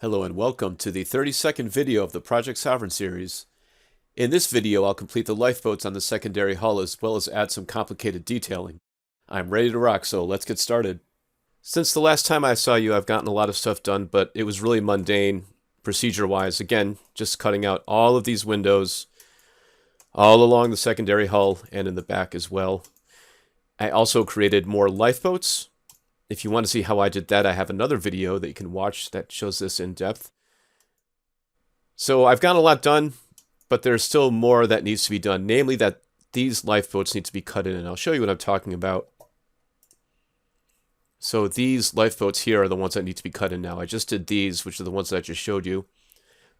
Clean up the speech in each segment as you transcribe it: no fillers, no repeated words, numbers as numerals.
Hello and welcome to the 30-second video of the Project Sovereign series. In this video, I'll complete the lifeboats on the secondary hull as well as add some complicated detailing. I'm ready to rock, so let's get started. Since the last time I saw you, I've gotten a lot of stuff done, but it was really mundane, procedure-wise. Again, just cutting out all of these windows, all along the secondary hull and in the back as well. I also created more lifeboats. If you want to see how I did that, I have another video that you can watch that shows this in depth. So I've gotten a lot done, but there's still more that needs to be done, namely that these lifeboats need to be cut in, and I'll show you what I'm talking about. So these lifeboats here are the ones that need to be cut in now. I just did these, which are the ones that I just showed you.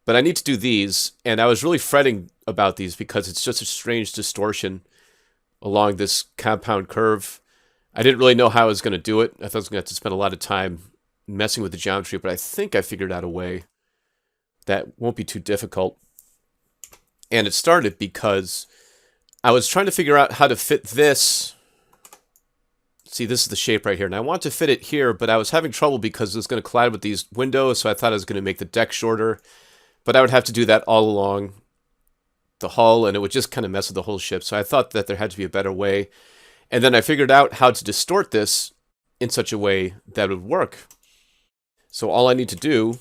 But I need to do these, and I was really fretting about these because it's just a strange distortion along this compound curve. I didn't really know how I was going to do it. I thought I was going to have to spend a lot of time messing with the geometry, but I think I figured out a way that won't be too difficult. And it started because I was trying to figure out how to fit this. See, this is the shape right here, and I want to fit it here, but I was having trouble because it was going to collide with these windows, so I thought I was going to make the deck shorter, but I would have to do that all along the hull, and it would just kind of mess with the whole ship, so I thought that there had to be a better way. And then I figured out how to distort this in such a way that would work. So all I need to do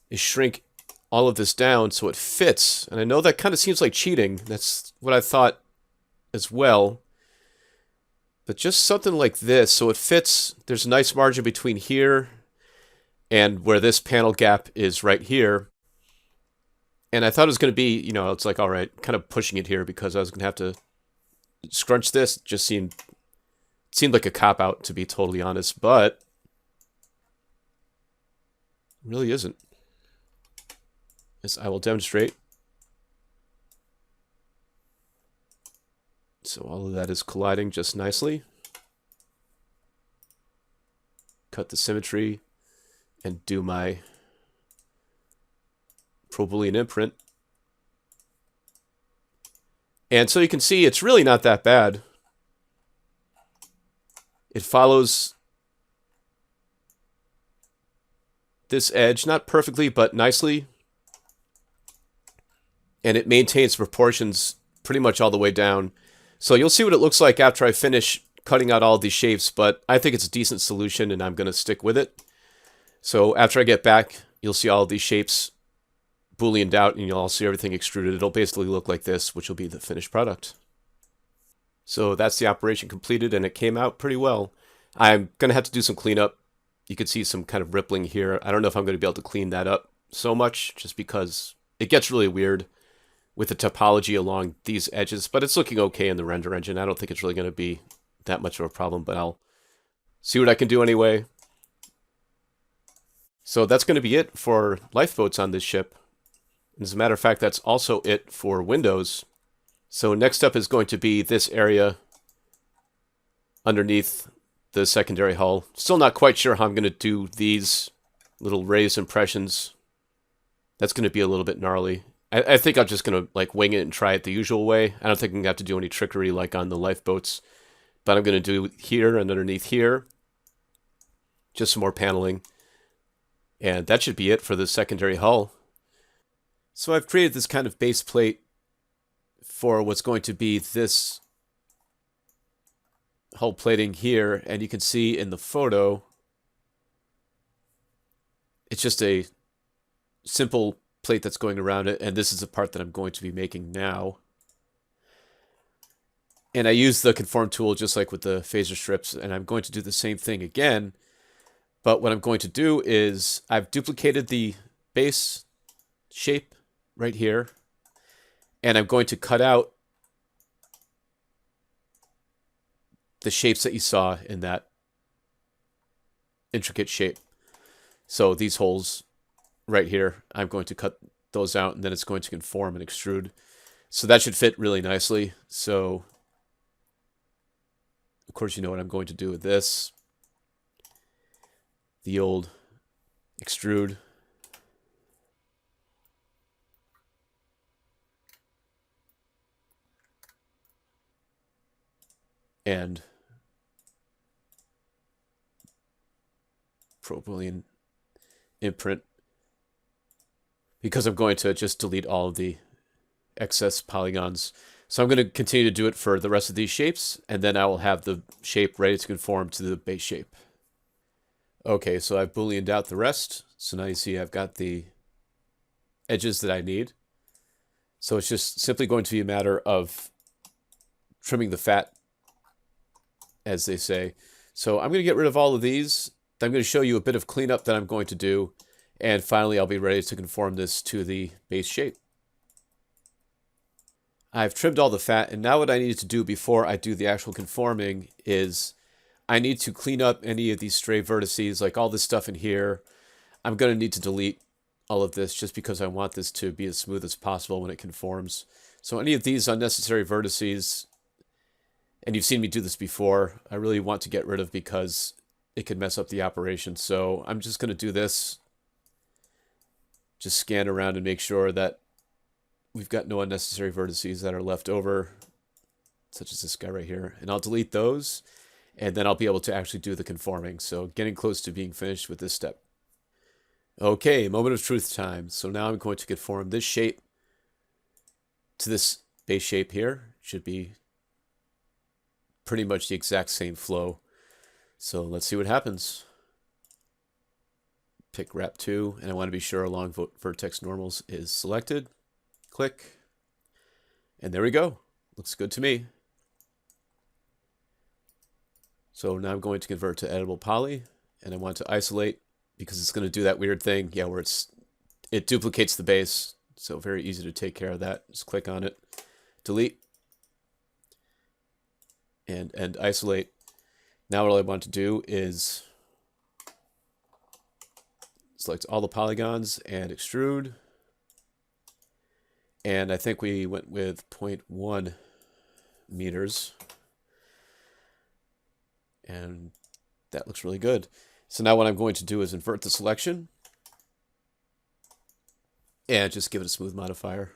is shrink all of this down so it fits. And I know that kind of seems like cheating. That's what I thought as well. But just something like this, so it fits. There's a nice margin between here and where this panel gap is right here. And I thought it was going to be, it's like, all right, kind of pushing it here because I was going to have to scrunch this. It just seemed like a cop-out, to be totally honest, but it really isn't. As I will demonstrate. So all of that is colliding just nicely. Cut the symmetry and do my Boolean imprint. And so you can see it's really not that bad. It follows this edge, not perfectly, but nicely. And it maintains proportions pretty much all the way down. So you'll see what it looks like after I finish cutting out all these shapes, but I think it's a decent solution and I'm going to stick with it. So after I get back, you'll see all of these shapes Booleaned out, and you'll all see everything extruded. It'll basically look like this, which will be the finished product. So that's the operation completed, and it came out pretty well. I'm going to have to do some cleanup. You can see some kind of rippling here. I don't know if I'm going to be able to clean that up so much, just because it gets really weird with the topology along these edges, but it's looking okay in the render engine. I don't think it's really going to be that much of a problem, but I'll see what I can do anyway. So that's going to be it for lifeboats on this ship. As a matter of fact, that's also it for windows. So next up is going to be this area underneath the secondary hull. Still not quite sure how I'm going to do these little raised impressions. That's going to be a little bit gnarly. I think I'm just going to wing it and try it the usual way. I don't think I'm going to have to do any trickery like on the lifeboats. But I'm going to do here and underneath here. Just some more paneling. And that should be it for the secondary hull. So I've created this kind of base plate for what's going to be this hull plating here, and you can see in the photo, it's just a simple plate that's going around it, and this is the part that I'm going to be making now. And I use the conform tool just like with the phaser strips, and I'm going to do the same thing again, but what I'm going to do is I've duplicated the base shape right here, and I'm going to cut out the shapes that you saw in that intricate shape. So these holes right here, I'm going to cut those out, and then it's going to conform and extrude. So that should fit really nicely. So of course you know what I'm going to do with this. The old extrude. And Pro Boolean imprint, because I'm going to just delete all of the excess polygons. So I'm going to continue to do it for the rest of these shapes, and then I will have the shape ready to conform to the base shape. Okay, so I've booleaned out the rest. So now you see I've got the edges that I need. So it's just simply going to be a matter of trimming the fat, as they say. So I'm going to get rid of all of these. I'm going to show you a bit of cleanup that I'm going to do. And finally, I'll be ready to conform this to the base shape. I've trimmed all the fat, and now what I need to do before I do the actual conforming is I need to clean up any of these stray vertices, like all this stuff in here. I'm going to need to delete all of this just because I want this to be as smooth as possible when it conforms. So any of these unnecessary vertices, and you've seen me do this before, I really want to get rid of because it could mess up the operation. So I'm just going to do this. Just scan around and make sure that we've got no unnecessary vertices that are left over, such as this guy right here. And I'll delete those, and then I'll be able to actually do the conforming. So getting close to being finished with this step. Okay, moment of truth time. So now I'm going to conform this shape to this base shape here. Should be pretty much the exact same flow. So let's see what happens. Pick wrap 2, and I want to be sure along vertex normals is selected. Click, and there we go. Looks good to me. So now I'm going to convert to editable poly, and I want to isolate because it's going to do that weird thing, yeah, where it duplicates the base. So very easy to take care of that. Just click on it, delete, and isolate. Now what I want to do is select all the polygons and extrude. And I think we went with 0.1 meters. And that looks really good. So now what I'm going to do is invert the selection and just give it a smooth modifier.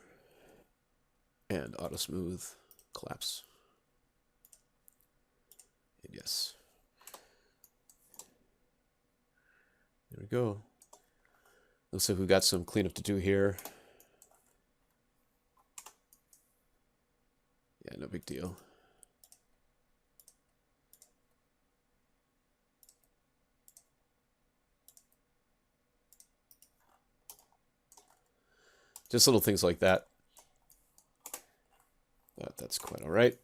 And auto smooth, collapse. And yes. There we go. Looks like we've got some cleanup to do here. Yeah, no big deal. Just little things like that. But that's quite all right.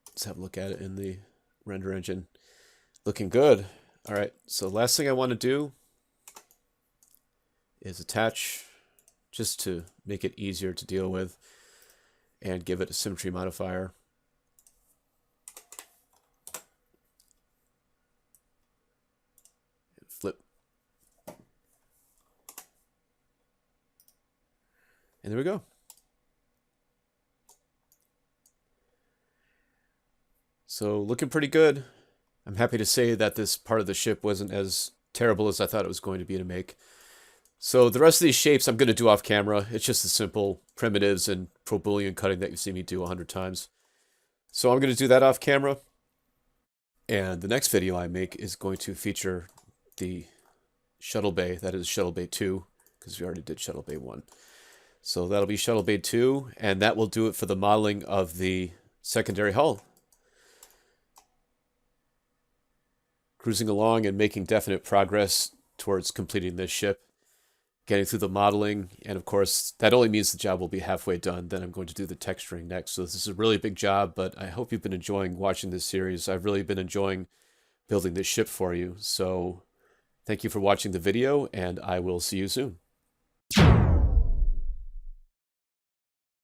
Let's have a look at it in the render engine. Looking good. All right, so last thing I want to do is attach, just to make it easier to deal with, and give it a symmetry modifier. And flip. And there we go. So looking pretty good. I'm happy to say that this part of the ship wasn't as terrible as I thought it was going to be to make. So the rest of these shapes I'm going to do off camera. It's just the simple primitives and pro Boolean cutting that you've seen me do 100 times. So I'm going to do that off camera. And the next video I make is going to feature the shuttle bay. That is shuttle bay 2, because we already did shuttle bay 1. So that'll be shuttle bay 2, and that will do it for the modeling of the secondary hull. Cruising along and making definite progress towards completing this ship. Getting through the modeling, and of course, that only means the job will be halfway done. Then I'm going to do the texturing next. So this is a really big job, but I hope you've been enjoying watching this series. I've really been enjoying building this ship for you. So thank you for watching the video, and I will see you soon.